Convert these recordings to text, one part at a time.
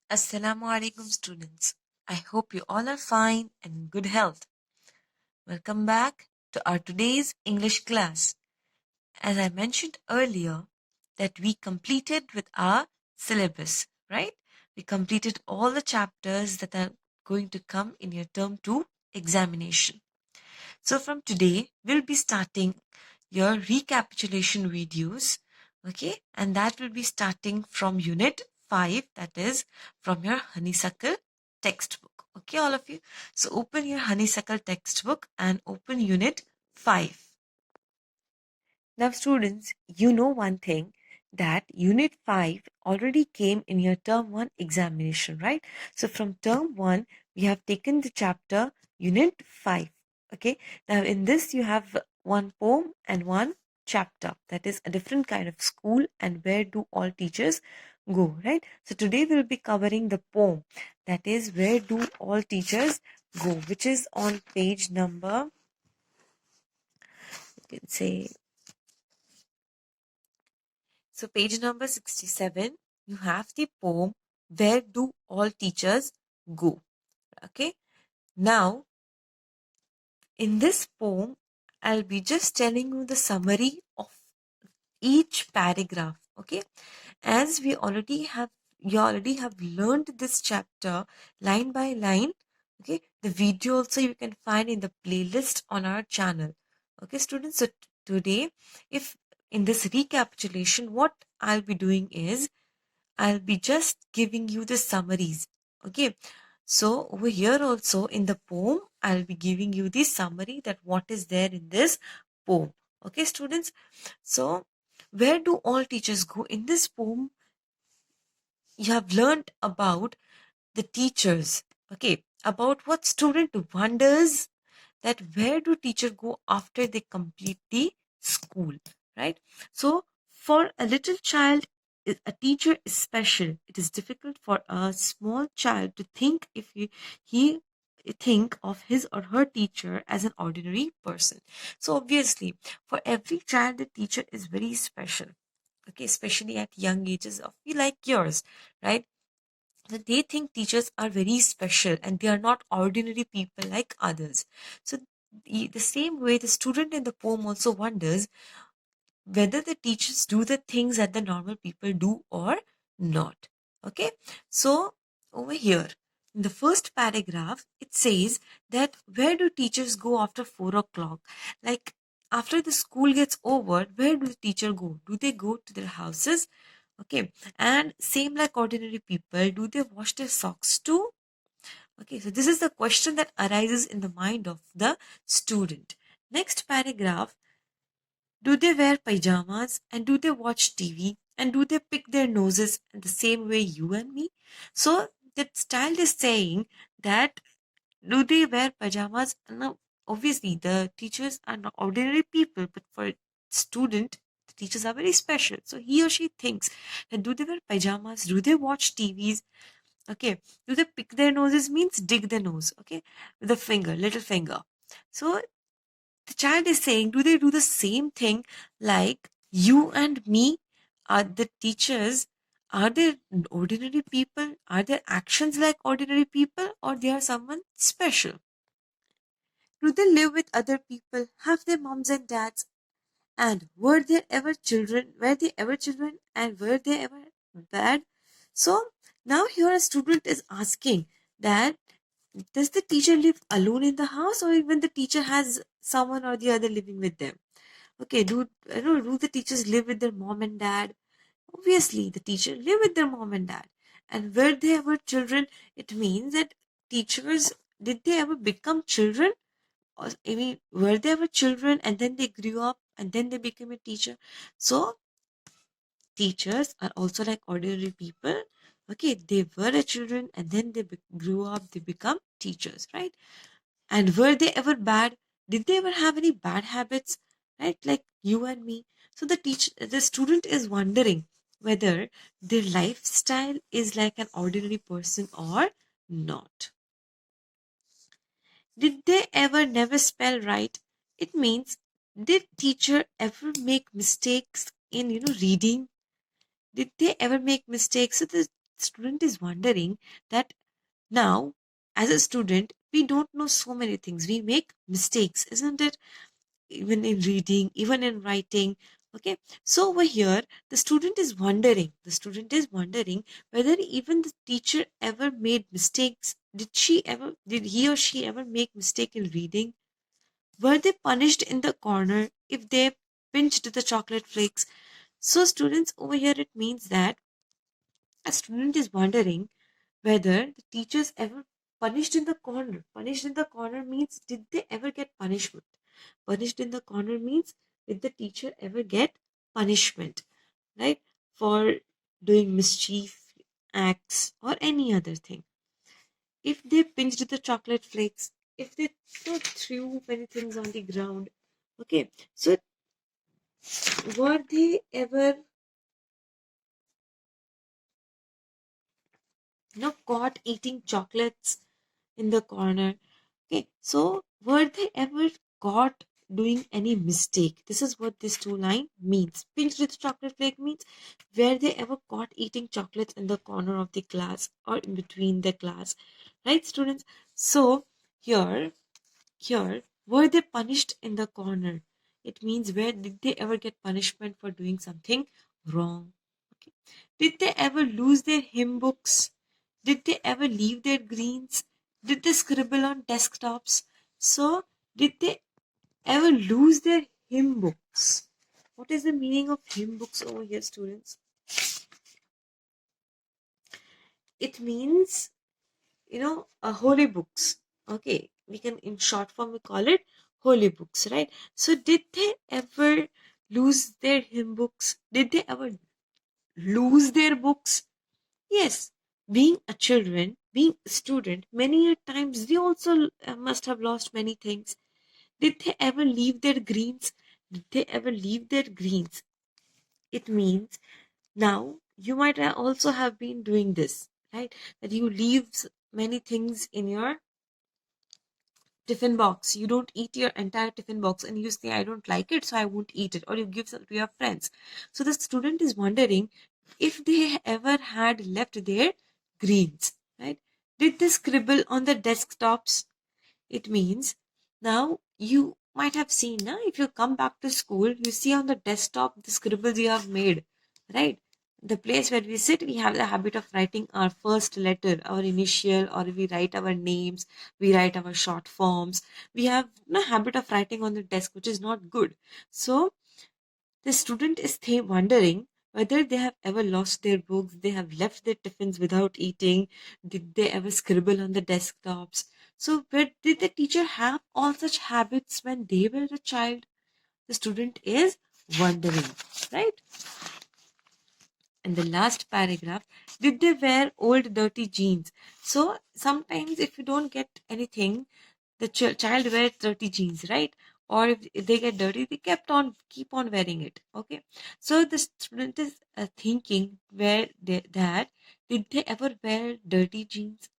Assalamu alaikum students. I hope you all are fine and in good health. Welcome back to our today's English class. As I mentioned earlier that we completed with our syllabus, right? We completed all the chapters that are going to come in your term 2 examination. So from today, we'll be starting your recapitulation videos, okay? And that will be starting from unit 5, that is from your honeysuckle textbook, okay, all of you? So open your honeysuckle textbook and open unit 5. Now, students, you know one thing that unit 5 already came in your term 1 examination, right? So from term 1, we have taken the chapter unit 5. Okay, now in this, you have one poem and one chapter, that is a different kind of school and where do all teachers go, right? So today we'll be covering the poem, that is where do all teachers go, which is on page number, you can say, so page number 67, you have the poem, Where Do All Teachers Go? Okay. Now, in this poem, I'll be just telling you the summary of each paragraph. Okay. As you already have learned this chapter line by line. Okay. The video also you can find in the playlist on our channel. Okay, students. So today, if in this recapitulation, what I'll be doing is I'll be just giving you the summaries. Okay. So over here also in the poem, I'll be giving you the summary that what is there in this poem. Okay, students. So where do all teachers go? In this poem, you have learned about the teachers. Okay. About what student wonders that where do teachers go after they complete the school, right? So for a little child, a teacher is special. It is difficult for a small child to think if he think of his or her teacher as an ordinary person. So obviously for every child the teacher is very special, okay, especially at young ages of like yours, right? That they think teachers are very special and they are not ordinary people like others. So, the same way, the student in the poem also wonders whether the teachers do the things that the normal people do or not. Okay, so over here in the first paragraph, it says that where do teachers go after 4 o'clock? Like after the school gets over, where do the teacher go? Do they go to their houses? Okay, and same like ordinary people, do they wash their socks too? Okay, so this is the question that arises in the mind of the student. Next paragraph, do they wear pajamas and do they watch TV and do they pick their noses in the same way you and me? So that child is saying that do they wear pajamas? No, obviously the teachers are not ordinary people, but for a student, the teachers are very special. So he or she thinks that do they wear pajamas? Do they watch TVs? Okay. Do they pick their noses means dig their nose, okay, with a finger, little finger. So the child is saying, do they do the same thing like you and me? Are the teachers, are they ordinary people? Are their actions like ordinary people or they are someone special? Do they live with other people? Have their moms and dads? And were there ever children? Were they ever children? And were they ever bad? So now here a student is asking that does the teacher live alone in the house or even the teacher has someone or the other living with them? Okay, do the teachers live with their mom and dad? Obviously, the teacher live with their mom and dad. And were they ever children? It means that teachers, did they ever become children? Or I mean, were they ever children and then they grew up and then they became a teacher? So teachers are also like ordinary people. Okay, they were a children and then they grew up, they become teachers, right? And were they ever bad? Did they ever have any bad habits? Right? Like you and me. So the student is wondering whether their lifestyle is like an ordinary person or not. Did they ever never spell right? It means, did teacher ever make mistakes in reading? Did they ever make mistakes? So the student is wondering that now, as a student, we don't know so many things. We make mistakes, isn't it? Even in reading, even in writing. Okay. So over here, the student is wondering whether even the teacher ever made mistakes. Did he or she ever make mistake in reading? Were they punished in the corner if they pinched the chocolate flakes? So students, over here it means that a student is wondering whether the teachers ever punished in the corner. Punished in the corner means, did they ever get punishment? Punished in the corner means, did the teacher ever get punishment, right? For doing mischief acts or any other thing. If they pinched the chocolate flakes, if they threw many things on the ground, okay, so were they ever caught eating chocolates in the corner? Okay, so were they ever caught doing any mistake? This is what this two line means. Pinched with chocolate flake means, were they ever caught eating chocolates in the corner of the class or in between the class, right, students? So here, were they punished in the corner? It means, where did they ever get punishment for doing something wrong? Okay. Did they ever lose their hymn books? Did they ever leave their greens? Did they scribble on desktops? So, did they ever lose their hymn books? What is the meaning of hymn books over here, students? It means, holy books. Okay, we can, in short form, we call it holy books, right? So, did they ever lose their hymn books? Did they ever lose their books? Yes, being a children, being a student, many a times they also must have lost many things. Did they ever leave their greens? Did they ever leave their greens? It means, now you might also have been doing this, right? That you leave many things in your tiffin box. You don't eat your entire tiffin box and you say, I don't like it, so I won't eat it. Or you give some to your friends. So the student is wondering if they ever had left their greens, right? Did they scribble on the desktops? It means, now you might have seen, if you come back to school, you see on the desktop the scribbles you have made, right? The place where we sit, we have the habit of writing our first letter, our initial, or we write our names, we write our short forms. We have a habit of writing on the desk, which is not good. So the student is wondering whether they have ever lost their books, they have left their tiffins without eating, did they ever scribble on the desktops? So, where did the teacher have all such habits when they were a child? The student is wondering, right? And the last paragraph, did they wear old dirty jeans? So, sometimes if you don't get anything, the child wears dirty jeans, right? Or if they get dirty, they keep on wearing it. Okay, so the student is thinking, that did they ever wear dirty jeans?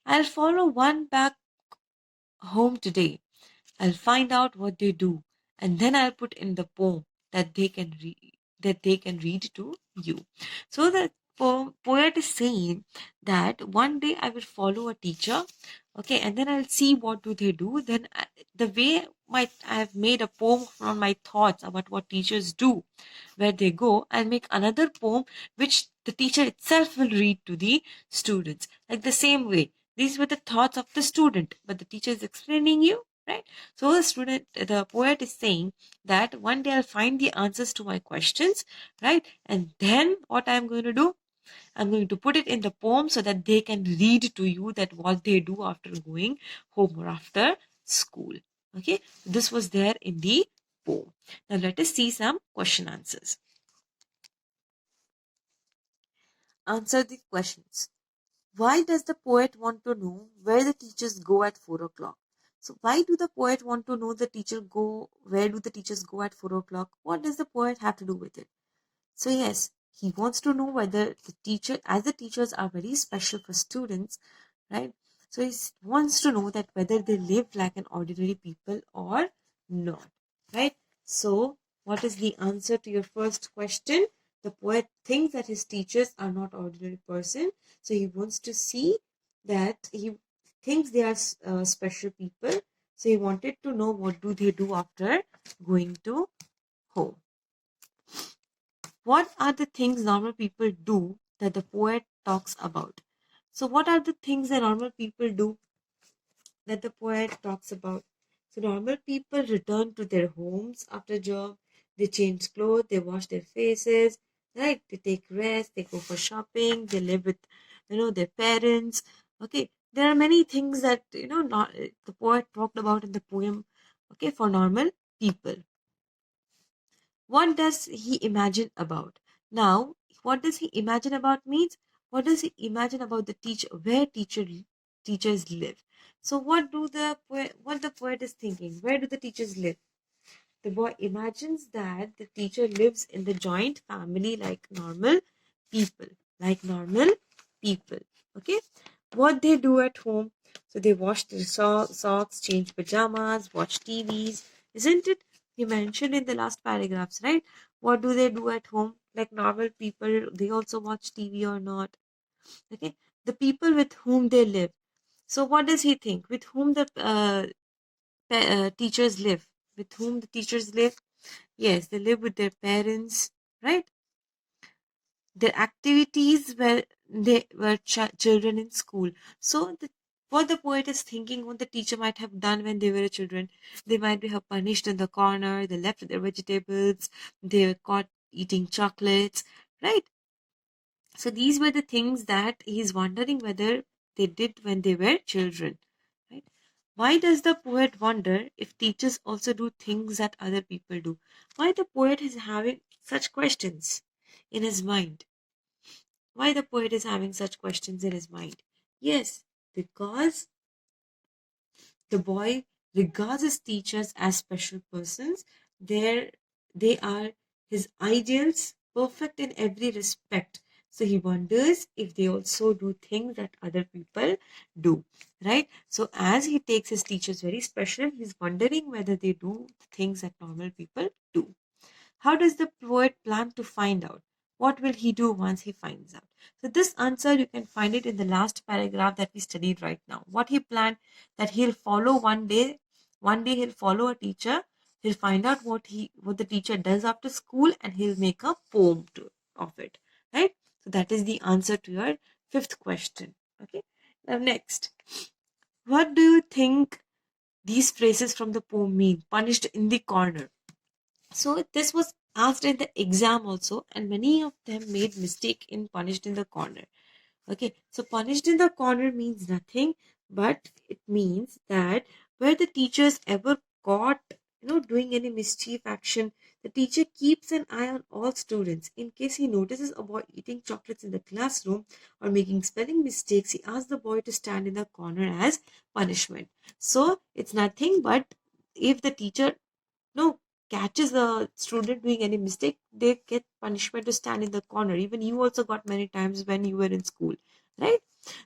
I'll follow one back home today. I'll find out what they do, and then I'll put in the poem that they can read, to you. So the poet is saying that one day I will follow a teacher, okay, and then I'll see what do they do. Then the way I have made a poem from my thoughts about what teachers do, where they go, I'll make another poem which the teacher itself will read to the students. Like the same way, these were the thoughts of the student, but the teacher is explaining you, right? So the poet is saying that one day I'll find the answers to my questions, right? And then what I'm going to do, I'm going to put it in the poem so that they can read to you that what they do after going home or after school. Okay, this was there in the poem. Now let us see some question answers. Answer the questions. Why does the poet want to know where the teachers go at 4 o'clock? So why do the poet want to know where do the teachers go at 4 o'clock? What does the poet have to do with it? So yes, he wants to know whether as the teachers are very special for students, right? So he wants to know that whether they live like an ordinary people or not, right? So what is the answer to your first question? The poet thinks that his teachers are not ordinary person, so he wants to see that he thinks they are special people. So he wanted to know what do they do after going to home. What are the things normal people do that the poet talks about? So what are the things that normal people do that the poet talks about? So normal people return to their homes after job. They change clothes, they wash their faces, right? They take rest, they go for shopping, they live with, their parents. Okay, there are many things that not the poet talked about in the poem. Okay, for normal people. What does he imagine about? Now, what does he imagine about means what does he imagine about the teacher, where teachers live? So what the poet is thinking, where do the teachers live? The boy imagines that the teacher lives in the joint family like normal people. Like normal people. Okay? What they do at home. So they wash their socks, change pajamas, watch TVs. Isn't it? He mentioned in the last paragraphs, right? What do they do at home? Like normal people, they also watch TV or not. Okay? The people with whom they live. So what does he think? With whom the teachers live? With whom the teachers live? Yes, they live with their parents, right? Their activities were they were children in school. So what the poet is thinking, what the teacher might have done when they were children, they might be have punished in the corner, they left their vegetables, they were caught eating chocolates, right? So these were the things that he's wondering whether they did when they were children, right? Why does the poet wonder if teachers also do things that other people do? Why the poet is having such questions in his mind? Why the poet is having such questions in his mind? Yes, because the boy regards his teachers as special persons. They are his ideals, perfect in every respect. So he wonders if they also do things that other people do, right? So as he takes his teachers very special, he's wondering whether they do things that normal people do. How does the poet plan to find out? What will he do once he finds out? So this answer you can find it in the last paragraph that we studied right now. What he planned, that he'll follow one day he'll follow a teacher, he'll find out what the teacher does after school, and he'll make a poem of it. Right? So that is the answer to your fifth question. Okay. Now next, what do you think these phrases from the poem mean? Punished in the corner. So this was asked in the exam also, and many of them made mistake in punished in the corner. Okay, so punished in the corner means nothing, but it means that where the teachers ever caught, doing any mischief action, the teacher keeps an eye on all students. In case he notices a boy eating chocolates in the classroom or making spelling mistakes, he asks the boy to stand in the corner as punishment. So it's nothing but if the teacher no catches a student doing any mistake, they get punishment to stand in the corner. Even you also got many times when you were in school, right?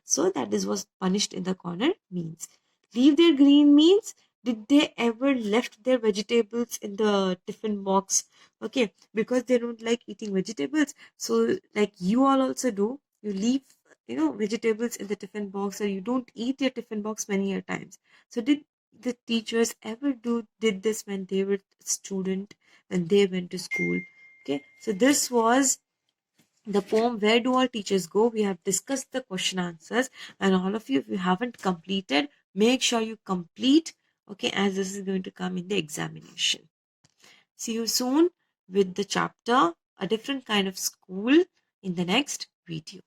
So that is what punished in the corner means. Leave their green means did they ever left their vegetables in the tiffin box? Okay, because they don't like eating vegetables. So like you all also do, you leave vegetables in the tiffin box, or you don't eat your tiffin box many a times. So did the teachers ever did this when they were student, when they went to school? Okay, so this was the poem Where Do All Teachers Go? We have discussed the question answers, and all of you, if you haven't completed, make sure you complete, okay, as this is going to come in the examination. See you soon with the chapter A Different Kind of School in the next video.